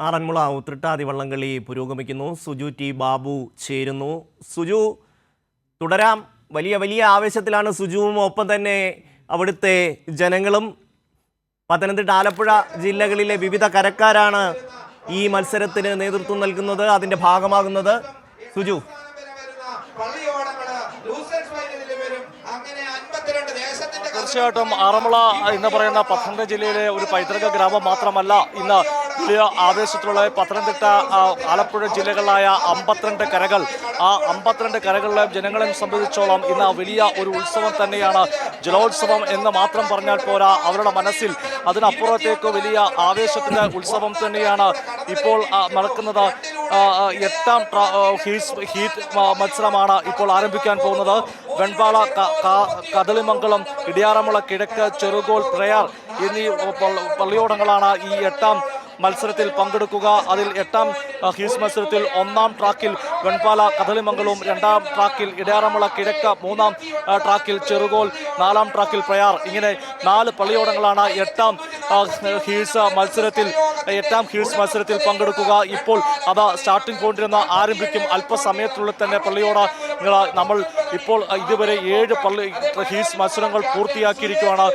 ആറന്മുള ഉത്രട്ടാതി വള്ളംകളി പുരോഗമിക്കുന്നു. സുജു ടി ബാബു ചേരുന്നു. സുജു, തുടരാം. വലിയ വലിയ ആവേശത്തിലാണ് സുജുവും ഒപ്പം തന്നെ അവിടുത്തെ ജനങ്ങളും. പത്തനംതിട്ട, ആലപ്പുഴ ജില്ലകളിലെ വിവിധ കരക്കാരാണ് ഈ മത്സരത്തിന് നേതൃത്വം നൽകുന്നത്, അതിൻ്റെ ഭാഗമാകുന്നത്. സുജു, തീർച്ചയായിട്ടും ആറന്മുള എന്ന് പറയുന്ന പത്തനംതിട്ട ജില്ലയിലെ ഒരു പൈതൃക ഗ്രാമം മാത്രമല്ല, ഇന്ന് വലിയ ആവേശത്തിലുള്ള പത്തനംതിട്ട, ആലപ്പുഴ ജില്ലകളിലായ 52 കരകൾ. ആ 52 കരകളിലെ ജനങ്ങളെ സംബന്ധിച്ചോളം ഇന്ന് വലിയ ഒരു ഉത്സവം തന്നെയാണ്. ജലോത്സവം എന്ന് മാത്രം പറഞ്ഞാൽ പോരാ, അവരുടെ മനസ്സിൽ അതിനപ്പുറത്തേക്ക് വലിയ ആവേശത്തിൻ്റെ ഉത്സവം തന്നെയാണ് ഇപ്പോൾ നടക്കുന്നത്. 8ാം ഹീറ്റ് മത്സരമാണ് ഇപ്പോൾ ആരംഭിക്കാൻ പോകുന്നത്. വെൺപാല, കദളിമംഗലം, ഇടിയാറന്മുള കിഴക്ക്, ചെറുകോൽ, പ്രയാർ എന്നീ പള്ളിയോടങ്ങളാണ് ഈ 8ാം മത്സരത്തിൽ പങ്കെടുക്കുക. അതിൽ 8ാം ഹീസ് മത്സരത്തിൽ 1ാം ട്രാക്കിൽ വെൺപാല കദളിമംഗലവും, 2ാം ട്രാക്കിൽ ഇടിയാറന്മുള കിഴക്ക്, 3ാം ട്രാക്കിൽ ചെറുകോൽ, 4ാം ട്രാക്കിൽ പ്രയാർ, ഇങ്ങനെ 4 പള്ളിയോടങ്ങളാണ് 8ാം ഹീസ് മത്സരത്തിൽ പങ്കെടുക്കുക. ഇപ്പോൾ അത് സ്റ്റാർട്ടിംഗ് പോയിന്റിൽ നിന്ന് ആരംഭിക്കും. അല്പസമയത്തിനുള്ളിൽ തന്നെ പള്ളിയോടങ്ങൾ നമ്മൾ ഇപ്പോൾ ഇതുവരെ 7 ഹീസ് മത്സരങ്ങൾ പൂർത്തിയാക്കിയിരിക്കുകയാണ്.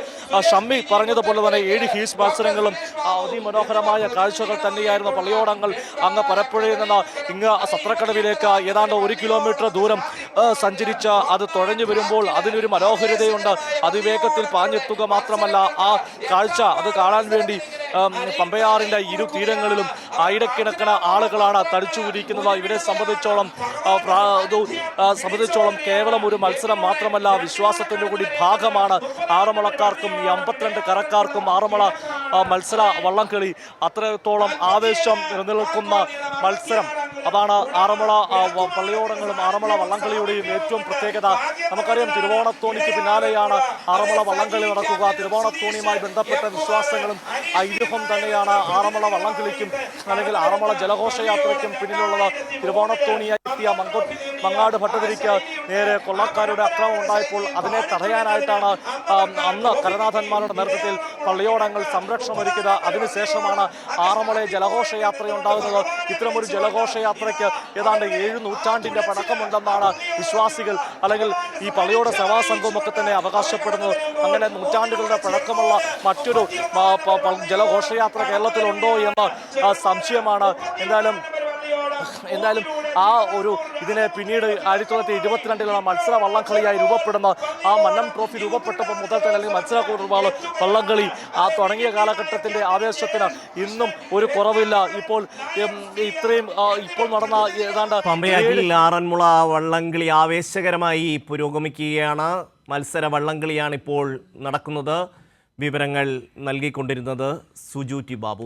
ഷമ്മി പറഞ്ഞതുപോലെ തന്നെ 7 ഹീസ് മത്സരങ്ങളും അതിമനോഹരമായ കാഴ്ചകൾ തന്നെയായിരുന്നു. പള്ളിയോടങ്ങൾ അങ്ങ് പരപ്പുഴയിൽ നിന്ന് ഇങ്ങ് സത്രക്കടവിലേക്ക് ഏതാണ്ട് 1 കിലോമീറ്റർ ദൂരം സഞ്ചരിച്ച് അത് തുഴഞ്ഞു വരുമ്പോൾ അതിനൊരു മനോഹരതയുണ്ട്. അതിവേഗത്തിൽ പാഞ്ഞെത്തുക മാത്രമല്ല, ആ കാഴ്ച അത് കാണാൻ വേണ്ടി പമ്പയാറിൻ്റെ ഇരു തീരങ്ങളിലും ആയിരക്കണക്കിന് ആളുകളാണ് തടിച്ചുകൂടിയിരിക്കുന്നത്. ഇവരെ സംബന്ധിച്ചോളം കേവലം ഒരു മത്സരം മാത്രമല്ല, വിശ്വാസത്തിൻ്റെ കൂടി ഭാഗമാണ്. ആറന്മുളക്കാർക്കും ഈ 52 കരക്കാർക്കും ആറന്മുള മത്സര വള്ളംകളി അത്രത്തോളം ആവേശം നിലനിൽക്കുന്ന മത്സരം. അതാണ് ആറന്മുള പള്ളിയോടങ്ങളും ആറന്മുള വള്ളംകളിയുടെയും ഏറ്റവും പ്രത്യേകത. നമുക്കറിയാം, തിരുവോണത്തോണിക്ക് പിന്നാലെയാണ് ആറന്മുള വള്ളംകളി നടക്കുക. തിരുവോണത്തോണിയുമായി ബന്ധപ്പെട്ട വിശ്വാസങ്ങളും ഐതിഹ്യം തന്നെയാണ് ആറന്മുള വള്ളംകളിക്കും അല്ലെങ്കിൽ ആറന്മുള ജലഘോഷയാത്രയ്ക്കും പിന്നിലുള്ളത്. തിരുവോണത്തോണിയായി എത്തിയ മങ്ങാട് ഭട്ടതിരിക്ക് നേരെ കൊള്ളക്കാരുടെ അക്രമം ഉണ്ടായപ്പോൾ അതിനെ തടയാനായിട്ടാണ് അന്ന് കരനാഥന്മാരുടെ നേതൃത്വത്തിൽ പള്ളിയോടങ്ങൾ സംരക്ഷണം ഒരുക്കിയത്. അതിനുശേഷമാണ് ആറന്മുള ജലഘോഷയാത്ര ഉണ്ടാകുന്നത്. ഇത്തരമൊരു ജലഘോഷയാത്രയ്ക്ക് ഏതാണ്ട് 7 നൂറ്റാണ്ടിൻ്റെ പഴക്കമുണ്ടെന്നാണ് വിശ്വാസികൾ അല്ലെങ്കിൽ ഈ പള്ളിയോട സഭാ സംഘമൊക്കെ തന്നെ അവകാശപ്പെടുന്നത്. അങ്ങനെ നൂറ്റാണ്ടുകളുടെ പഴക്കമുള്ള മറ്റൊരു ജലഘോഷയാത്ര കേരളത്തിലുണ്ടോ എന്ന സംശയമാണ്. എന്തായാലും ആ ഒരു ഇതിനെ പിന്നീട് 1922 മത്സര വള്ളംകളിയായി രൂപപ്പെടുന്ന ആ മന്നം ട്രോഫി രൂപപ്പെട്ടപ്പോൾ മുതൽ തന്നെ അല്ലെങ്കിൽ മത്സര വള്ളംകളി തുടങ്ങിയ കാലഘട്ടത്തിൻ്റെ ആവേശത്തിന് ഇന്നും ഒരു കുറവില്ല. ഇപ്പോൾ നടന്ന ഏതാണ്ട് പമ്പയാറ്റിൽ ആറന്മുള വള്ളംകളി ആവേശകരമായി പുരോഗമിക്കുകയാണ്. മത്സര വള്ളംകളിയാണ് ഇപ്പോൾ നടക്കുന്നത്. വിവരങ്ങൾ നൽകിക്കൊണ്ടിരുന്നത് സുജു ടി ബാബു.